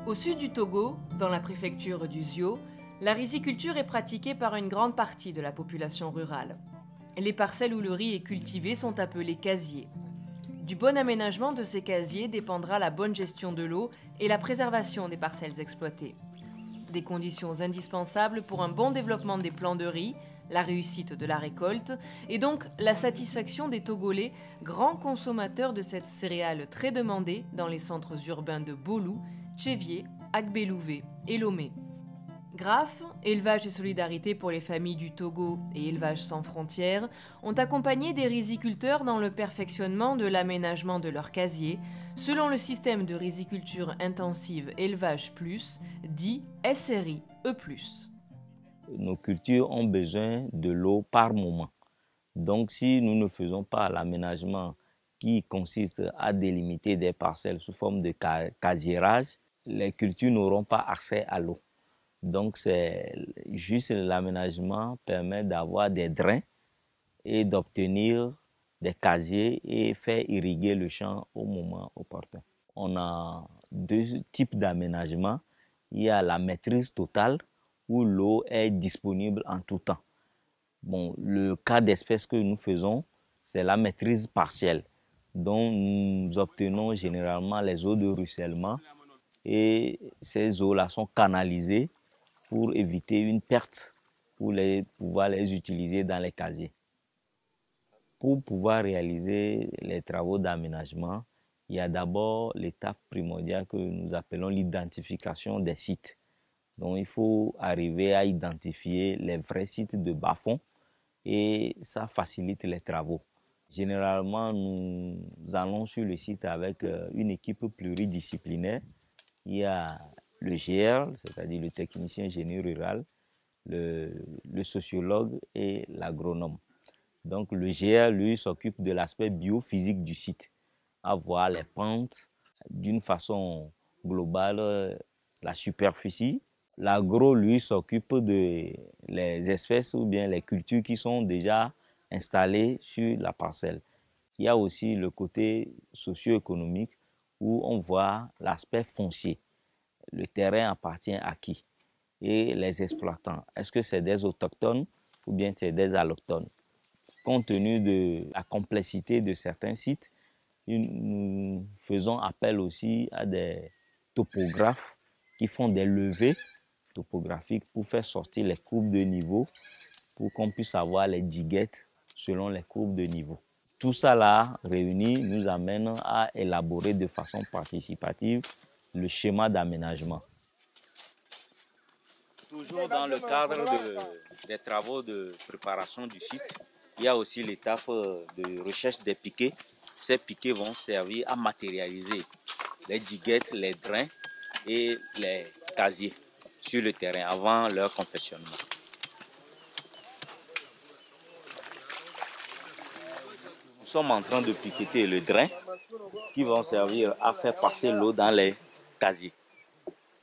Au sud du Togo, dans la préfecture du Zio, la riziculture est pratiquée par une grande partie de la population rurale. Les parcelles où le riz est cultivé sont appelées casiers. Du bon aménagement de ces casiers dépendra la bonne gestion de l'eau et la préservation des parcelles exploitées. Des conditions indispensables pour un bon développement des plants de riz, la réussite de la récolte et donc la satisfaction des Togolais, grands consommateurs de cette céréale très demandée dans les centres urbains de Bolou, Tchéviers, Agbelouvé et Lomé. GRAF, Élevage et Solidarité pour les familles du Togo et Élevage sans frontières ont accompagné des riziculteurs dans le perfectionnement de l'aménagement de leurs casiers selon le système de riziculture intensive Élevage Plus, dit SRI-E+. Nos cultures ont besoin de l'eau par moment. Donc si nous ne faisons pas l'aménagement qui consiste à délimiter des parcelles sous forme de casierage, les cultures n'auront pas accès à l'eau. Donc c'est juste l'aménagement permet d'avoir des drains et d'obtenir des casiers et faire irriguer le champ au moment opportun. On a deux types d'aménagement. Il y a la maîtrise totale où l'eau est disponible en tout temps. Bon, le cas d'espèce que nous faisons, c'est la maîtrise partielle, dont nous obtenons généralement les eaux de ruissellement et ces eaux-là sont canalisées pour éviter une perte, pour pouvoir les utiliser dans les casiers. Pour pouvoir réaliser les travaux d'aménagement, il y a d'abord l'étape primordiale que nous appelons l'identification des sites. Donc il faut arriver à identifier les vrais sites de bas-fond et ça facilite les travaux. Généralement, nous allons sur le site avec une équipe pluridisciplinaire. Il y a le GR, c'est-à-dire le technicien génie rural, le sociologue et l'agronome. Donc le GR, lui, s'occupe de l'aspect biophysique du site, à voir les pentes, d'une façon globale, la superficie. L'agro, lui, s'occupe de les espèces ou bien les cultures qui sont déjà installées sur la parcelle. Il y a aussi le côté socio-économique où on voit l'aspect foncier. Le terrain appartient à qui? Et les exploitants, est-ce que c'est des autochtones ou bien c'est des allochtones? Compte tenu de la complexité de certains sites, nous faisons appel aussi à des topographes qui font des levées topographiques pour faire sortir les courbes de niveau, pour qu'on puisse avoir les diguettes selon les courbes de niveau. Tout ça là réuni nous amène à élaborer de façon participative le schéma d'aménagement. Toujours dans le cadre des travaux de préparation du site, il y a aussi l'étape de recherche des piquets. Ces piquets vont servir à matérialiser les diguettes, les drains et les casiers sur le terrain avant leur confectionnement. Nous sommes en train de piqueter le drain qui vont servir à faire passer l'eau dans les casiers.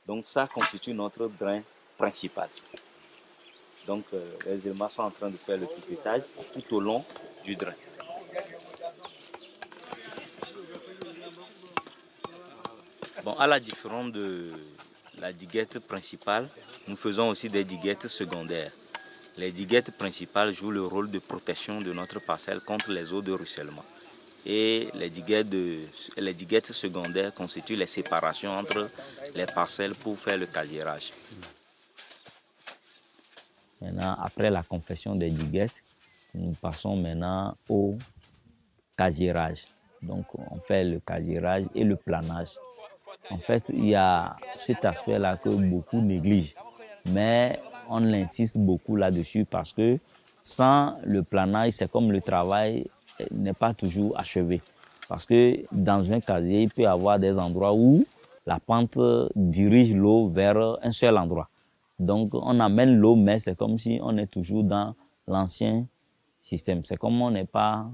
Donc ça constitue notre drain principal. Donc les éléments sont en train de faire le piquetage tout au long du drain. Bon, à la différence de la diguette principale, nous faisons aussi des diguettes secondaires. Les diguettes principales jouent le rôle de protection de notre parcelle contre les eaux de ruissellement. Et les diguettes secondaires constituent les séparations entre les parcelles pour faire le casierage. Maintenant, après la confection des diguettes, nous passons maintenant au casierage. Donc, on fait le casierage et le planage. En fait, il y a cet aspect-là que beaucoup négligent, mais on insiste beaucoup là-dessus parce que sans le planage, c'est comme le travail n'est pas toujours achevé. Parce que dans un casier, il peut y avoir des endroits où la pente dirige l'eau vers un seul endroit. Donc, on amène l'eau, mais c'est comme si on est toujours dans l'ancien système. C'est comme on n'est pas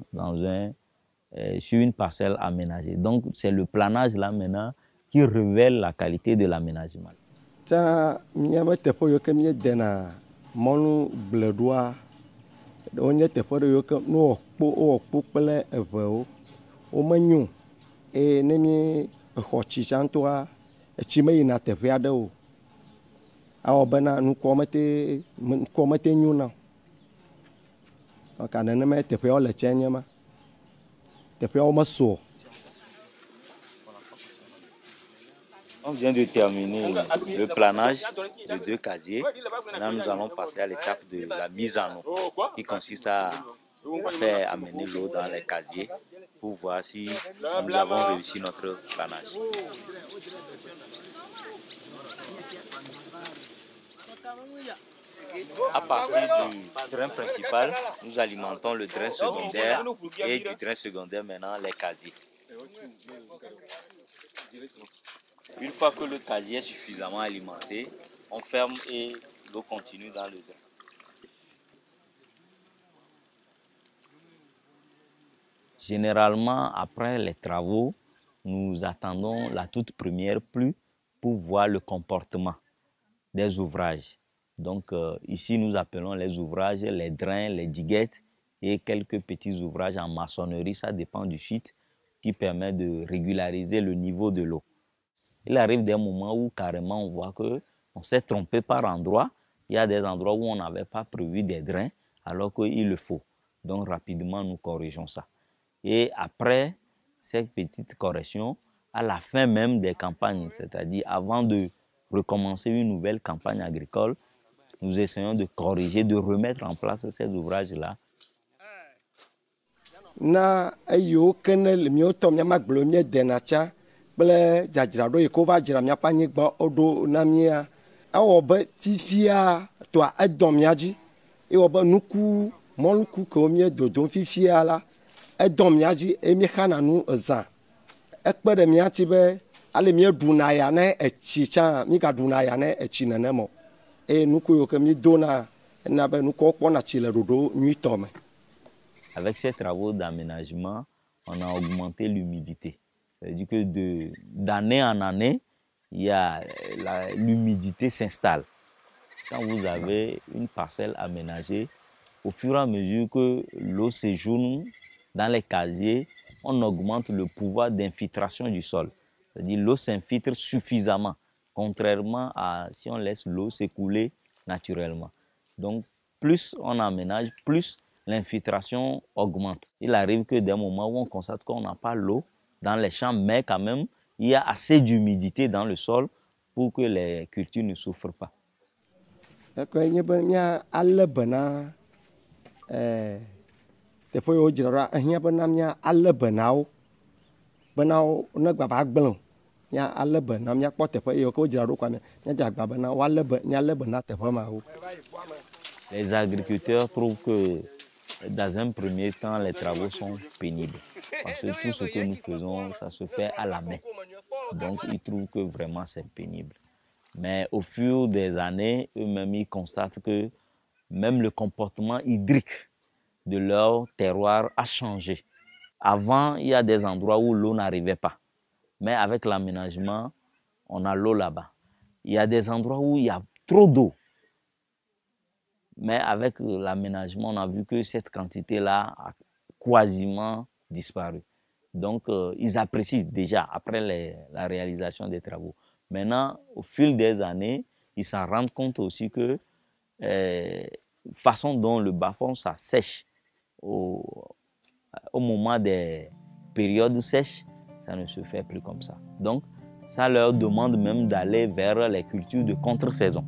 sur une parcelle aménagée. Donc, c'est le planage là maintenant qui révèle la qualité de l'aménagement. Ça, miame teƒe yo ke mie dena mɔnu bleɖoa, wonye teƒe ɖe yo ke ne wɔkpo kple evewo, womenyo eye ne mi exɔ tsi tsãtɔa, etsi meyina teƒe aɖe o. Awɔ bena nukɔ mete nyo na o. Aka nenema teƒeawo le tse nye ma. Teƒeawo mesɔ. On vient de terminer le planage de 2 casiers. Maintenant, nous allons passer à l'étape de la mise en eau, qui consiste à faire amener l'eau dans les casiers pour voir si nous avons réussi notre planage. À partir du drain principal, nous alimentons le drain secondaire et du drain secondaire maintenant les casiers. Une fois que le casier est suffisamment alimenté, on ferme et l'eau continue dans le drain. Généralement, après les travaux, nous attendons la toute première pluie pour voir le comportement des ouvrages. Donc ici, nous appelons les ouvrages les drains, les diguettes et quelques petits ouvrages en maçonnerie. Ça dépend du site qui permet de régulariser le niveau de l'eau. Il arrive des moments où carrément on voit qu'on s'est trompé par endroit. Il y a des endroits où on n'avait pas prévu des drains alors qu'il le faut. Donc rapidement, nous corrigeons ça. Et après cette petite correction, à la fin même des campagnes, c'est-à-dire avant de recommencer une nouvelle campagne agricole, nous essayons de corriger, de remettre en place ces ouvrages-là. Na eyo kene le miotɔ miamagblɔ miedena tsa kple dzadzraɖo yi ke wova dzra miaƒe anyigba woɖo na mia. Ewɔ be fifia toa edɔ mia dzi. Ewɔ be nuku mɔluku kewo miedodom fifia la edɔ mia dzi eye miexana nu zã. Ekpe ɖe mia ŋuti be ale mieɖuna ya ne etsi tsã migaɖuna ya ne etsi nenem o. Eye nuku yiwo ke miedona na be nukuwo kpɔna tsi le ɖoɖo nyuitɔ me. Avec ces travaux d'aménagement, on a augmenté l'humidité. C'est-à-dire que d'année en année, l'humidité s'installe. Quand vous avez une parcelle aménagée, au fur et à mesure que l'eau séjourne dans les casiers, on augmente le pouvoir d'infiltration du sol. C'est-à-dire l'eau s'infiltre suffisamment, contrairement à si on laisse l'eau s'écouler naturellement. Donc, plus on aménage, plus l'infiltration augmente. Il arrive que des moments où on constate qu'on n'a pas l'eau dans les champs, mais quand même, il y a assez d'humidité dans le sol pour que les cultures ne souffrent pas. Les agriculteurs trouvent que dans un premier temps, les travaux sont pénibles. Parce que tout ce que nous faisons, ça se fait à la main. Donc, ils trouvent que vraiment c'est pénible. Mais au fur des années, eux-mêmes, ils constatent que même le comportement hydrique de leur terroir a changé. Avant, il y a des endroits où l'eau n'arrivait pas. Mais avec l'aménagement, on a l'eau là-bas. Il y a des endroits où il y a trop d'eau. Mais avec l'aménagement, on a vu que cette quantité-là a quasiment disparu. Donc, ils apprécient déjà après la réalisation des travaux. Maintenant, au fil des années, ils s'en rendent compte aussi que façon dont le bas-fond, ça sèche au moment des périodes sèches, ça ne se fait plus comme ça. Donc, ça leur demande même d'aller vers les cultures de contre-saison.